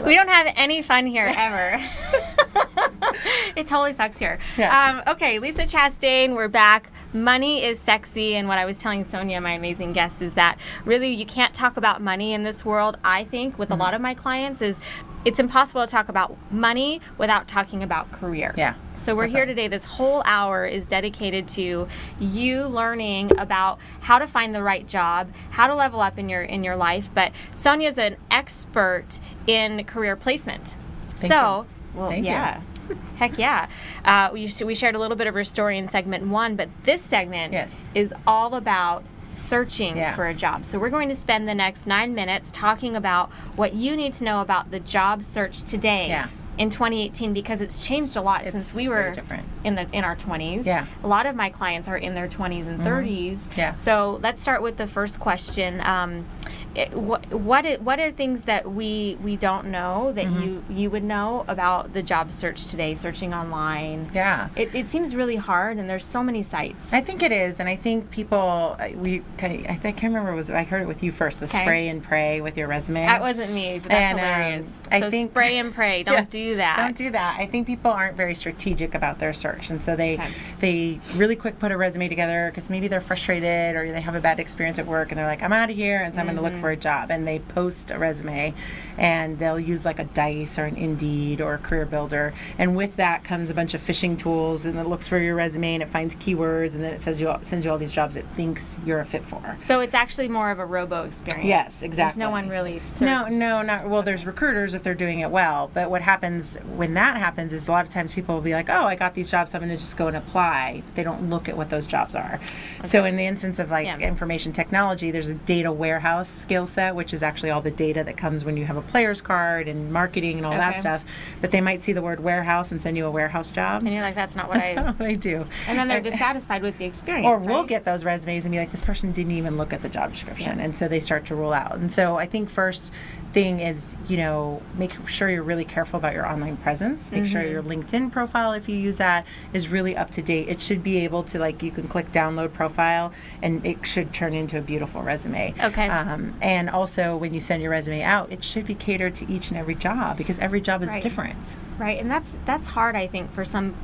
We don't have any fun here ever. It totally sucks here. Yes. Okay, Lisa Chastain, we're back. Money is sexy, and what I was telling Sonia, my amazing guest, is that really you can't talk about money in this world, I think, with a lot of my clients, is it's impossible to talk about money without talking about career. Yeah. So we're here today. This whole hour is dedicated to you learning about how to find the right job, how to level up in your life. But Sonia's an expert in career placement. Thank you. Thank you. Heck yeah. We shared a little bit of her story in segment 1, but this segment is all about searching for a job. So we're going to spend the next 9 minutes talking about what you need to know about the job search today in 2018, because it's changed a lot since we were in our 20s. Yeah. A lot of my clients are in their 20s and 30s. Yeah. So let's start with the first question. What are things that we don't know that you would know about the job search today, searching online? Yeah. It seems really hard, and there's so many sites. I think it is, and I think people, I can't remember, I heard it with you first, the spray and pray with your resume. That wasn't me, but that's hilarious. I think spray and pray, don't do that. Don't do that. I think people aren't very strategic about their search, and so they really quick put a resume together because maybe they're frustrated or they have a bad experience at work, and they're like, I'm out of here, and so I'm going to look for a job, and they post a resume, and they'll use like a Dice or an Indeed or a Career Builder, and with that comes a bunch of phishing tools, and it looks for your resume and it finds keywords, and then it sends you all these jobs it thinks you're a fit for. So it's actually more of a robo experience. Yes, exactly. There's no one really No, not well. There's recruiters if they're doing it well, but what happens when that happens is a lot of times people will be like, oh, I got these jobs, so I'm going to just go and apply. They don't look at what those jobs are. Okay. So in the instance of information technology, there's a data warehouse skill set, which is actually all the data that comes when you have a player's card and marketing and all that stuff. But they might see the word warehouse and send you a warehouse job. And you're like, that's not what I do. And then they're dissatisfied with the experience. Or we'll get those resumes and be like, this person didn't even look at the job description. Yeah. And so they start to rule out. And so I think first thing is, make sure you're really careful about your online presence. Make sure your LinkedIn profile, if you use that, is really up to date. It should be able to, you can click download profile and it should turn into a beautiful resume. Okay. And also when you send your resume out, it should be catered to each and every job because every job is different. Right. And that's hard, I think, for some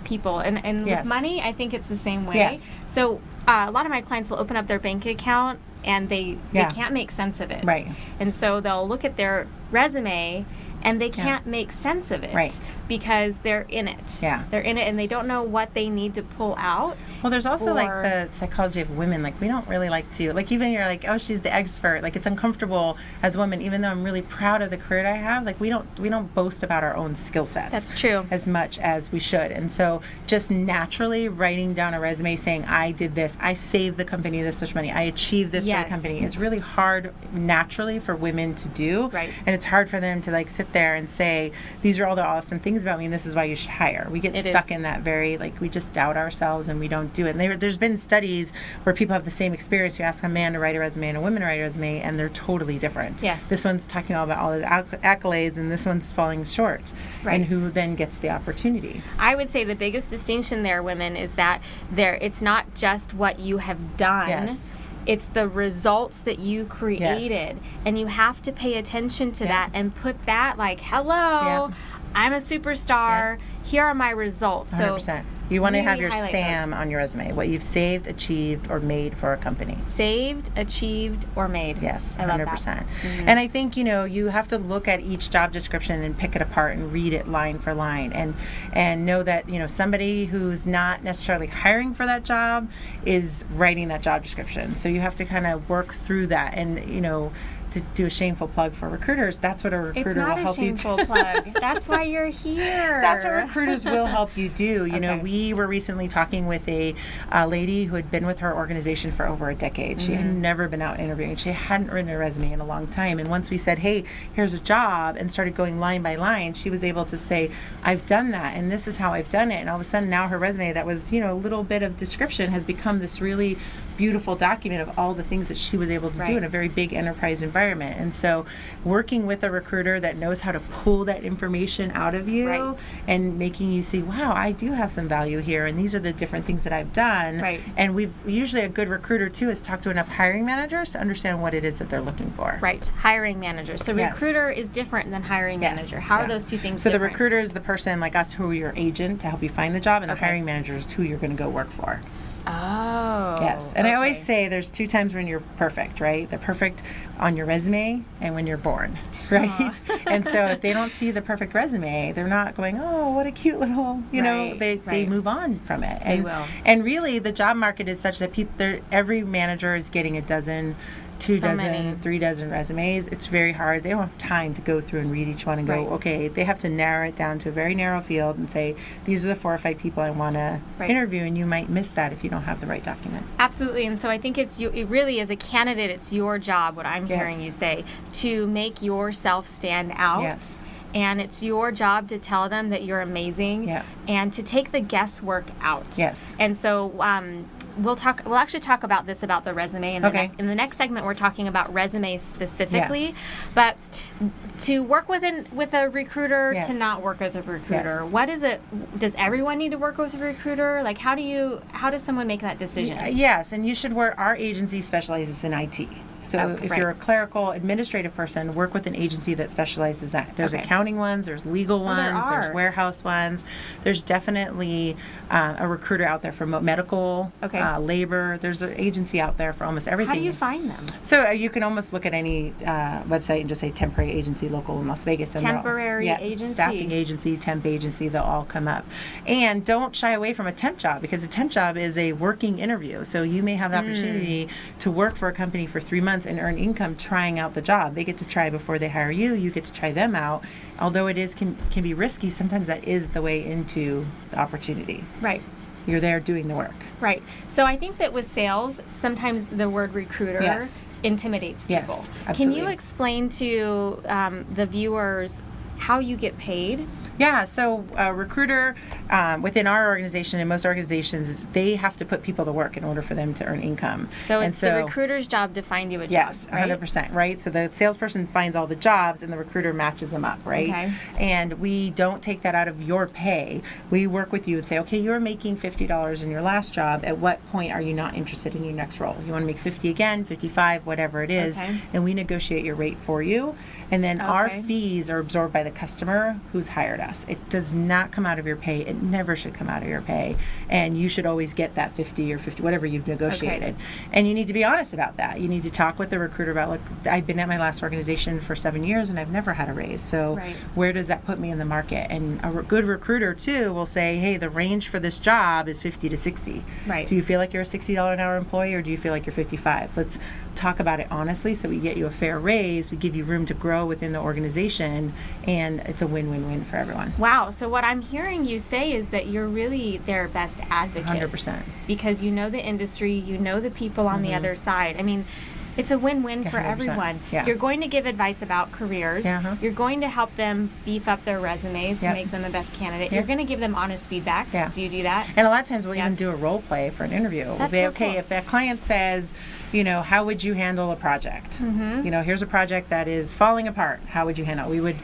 people. And with money, I think it's the same way. Yes. So a lot of my clients will open up their bank account and they can't make sense of it. Right. And so they'll look at their resume and they can't make sense of it. Right. Because they're in it. Yeah. They're in it and they don't know what they need to pull out. Well, there's also the psychology of women. We don't really like to, even you're like, oh, she's the expert. It's uncomfortable as women, even though I'm really proud of the career that I have. We don't boast about our own skill sets. That's true. As much as we should. And so just naturally writing down a resume saying, I did this, I saved the company this much money, I achieved this for the company, is really hard naturally for women to do. Right. And it's hard for them to sit there and say, these are all the awesome things about me and this is why you should hire. We get stuck in that very, we just doubt ourselves and we don't do it. And there's been studies where people have the same experience. You ask a man to write a resume and a woman to write a resume and they're totally different. Yes. This one's talking all about all his accolades and this one's falling short. Right. And who then gets the opportunity. I would say the biggest distinction there, women, is that it's not just what you have done. Yes. It's the results that you created. And you have to pay attention to that and put that hello, I'm a superstar. Here are my results. 100%. So you want to have your SAM on your resume, what you've saved, achieved, or made for a company. Saved, achieved, or made. Yes, 100%. I love that. And I think, you have to look at each job description and pick it apart and read it line for line and know that, somebody who's not necessarily hiring for that job is writing that job description. So you have to kind of work through that and, to do a shameful plug for recruiters, that's what a recruiter will help you do. It's not a shameful plug. That's why you're here. That's what recruiters will help you do. We were recently talking with a lady who had been with her organization for over a decade. She had never been out interviewing. She hadn't written a resume in a long time. And once we said, hey, here's a job, and started going line by line, she was able to say, I've done that, and this is how I've done it. And all of a sudden now her resume that was, a little bit of description has become this really beautiful document of all the things that she was able to do in a very big enterprise environment. And so working with a recruiter that knows how to pull that information out of you and making you see, wow, I do have some value here, and these are the different things that I've done. And we've usually, a good recruiter too is talk to enough hiring managers to understand what it is that they're looking for. Hiring manager. So recruiter is different than hiring manager. How are those two things different? So the recruiter is the person like us who are your agent to help you find the job, and the hiring manager is who you're going to go work for. Oh. Yes. And I always say there's 2 times when you're perfect, right? The perfect on your resume and when you're born, right? And so if they don't see the perfect resume, they're not going, oh, what a cute little, you know, they move on from it. And, they will. And really the job market is such that every manager is getting a dozen, 2 dozen, 3 dozen resumes. It's very hard. They don't have time to go through and read each one and go, okay, they have to narrow it down to a very narrow field and say, these are the 4 or 5 people I want to interview, and you might miss that if you don't have the right document. Absolutely. And so I think it really, as a candidate, it's your job, what I'm hearing you say, to make yourself stand out. And it's your job to tell them that you're amazing and to take the guesswork out. And so we'll actually talk about this, about the resume. And in the next segment, we're talking about resumes specifically. But to work with a recruiter, to not work with a recruiter, what is it? Does everyone need to work with a recruiter? Like, how does someone make that decision? Yes, and you should work. Our agency specializes in IT. So if you're a clerical administrative person, work with an agency that specializes that. There's accounting ones, there's legal ones, there's warehouse ones. There's definitely a recruiter out there for medical, labor. There's an agency out there for almost everything. How do you find them? So you can almost look at any website and just say temporary agency local in Las Vegas. And temporary agency. Staffing agency, temp agency, they'll all come up. And don't shy away from a temp job, because a temp job is a working interview. So you may have the opportunity to work for a company for 3 months and earn income trying out the job. They get to try before they hire you. You get to try them out. Although it can be risky, sometimes that is the way into the opportunity. You're there doing the work. So I think that with sales, sometimes the word recruiter intimidates people. Absolutely. Can you explain to the viewers how you get paid? So a recruiter within our organization and most organizations, they have to put people to work in order for them to earn income. So it's the recruiter's job to find you a job. Yes, 100%, right? So the salesperson finds all the jobs and the recruiter matches them up, right? And we don't take that out of your pay. We work with you and say, okay, you were making $50 in your last job. At what point are you not interested in your next role? You want to make 50 again, 55, whatever it is, and we negotiate your rate for you. And then our fees are absorbed by the customer who's hired us. It does not come out of your pay. It never should come out of your pay. And you should always get that 50 or 50, whatever you've negotiated. And you need to be honest about that. You need to talk with the recruiter about, look, I've been at my last organization for 7 years and I've never had a raise. So where does that put me in the market? And a good recruiter too will say, hey, the range for this job is 50 to 60. Do you feel like you're a $60 an hour employee, or do you feel like you're 55? Let's talk about it honestly so we get you a fair raise. We give you room to grow within the organization, and it's a win-win-win for everyone. Wow. So what I'm hearing you say is that you're really their best advocate. 100%. Because you know the industry, you know the people on the other side. I mean, it's a win-win for everyone. You're going to give advice about careers. You're going to help them beef up their resume to make them the best candidate. You're going to give them honest feedback. Do you do that? And a lot of times we'll even do a role play for an interview. We'll say, okay, if that client says, you know, how would you handle a project? You know, here's a project that is falling apart. How would you handle it? We would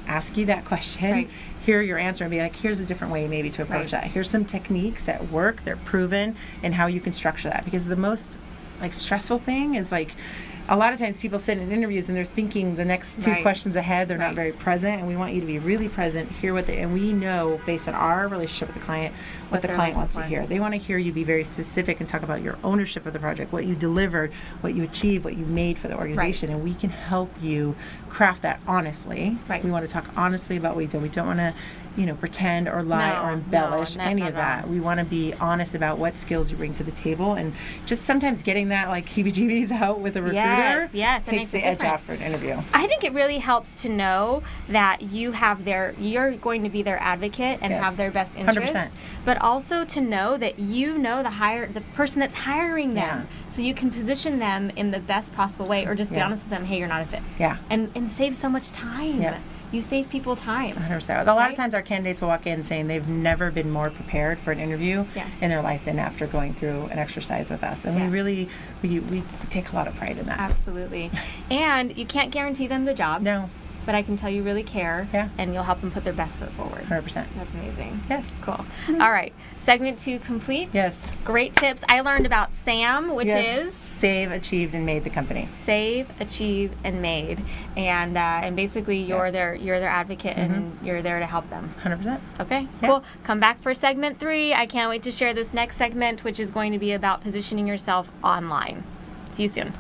ask you that question. Hear your answer and be like, here's a different way maybe to approach that. Here's some techniques that work, they're proven, and how you can structure that. Because the most stressful thing is a lot of times people sit in interviews and they're thinking the next 2 questions ahead. They're not very present, and we want you to be really present, hear and we know based on our relationship with the client what the client wants to hear. They want to hear you be very specific and talk about your ownership of the project, what you delivered, what you achieved, what you made for the organization, and we can help you craft that honestly. We want to talk honestly about what we do. We don't want to pretend or lie or embellish any of that. We want to be honest about what skills you bring to the table, and just sometimes getting that heebie-jeebies out with a recruiter takes the edge off for an interview. I think it really helps to know that you're going to be their advocate and have their best interest, 100%. but also to know that the person that's hiring them, so you can position them in the best possible way, or just be honest with them, hey, you're not a fit. And save so much time. you save people time. 100%. A lot of times our candidates will walk in saying they've never been more prepared for an interview in their life than after going through an exercise with us. And we really, we take a lot of pride in that. Absolutely. And you can't guarantee them the job. No. But I can tell you really care, and you'll help them put their best foot forward. 100%. That's amazing. Yes. Cool. All right. Segment 2 complete. Yes. Great tips. I learned about SAM, which is Save, Achieved, and Made the company. Save, Achieve, and Made, and basically you're their advocate, and you're there to help them. 100%. Okay. Cool. Come back for segment 3. I can't wait to share this next segment, which is going to be about positioning yourself online. See you soon.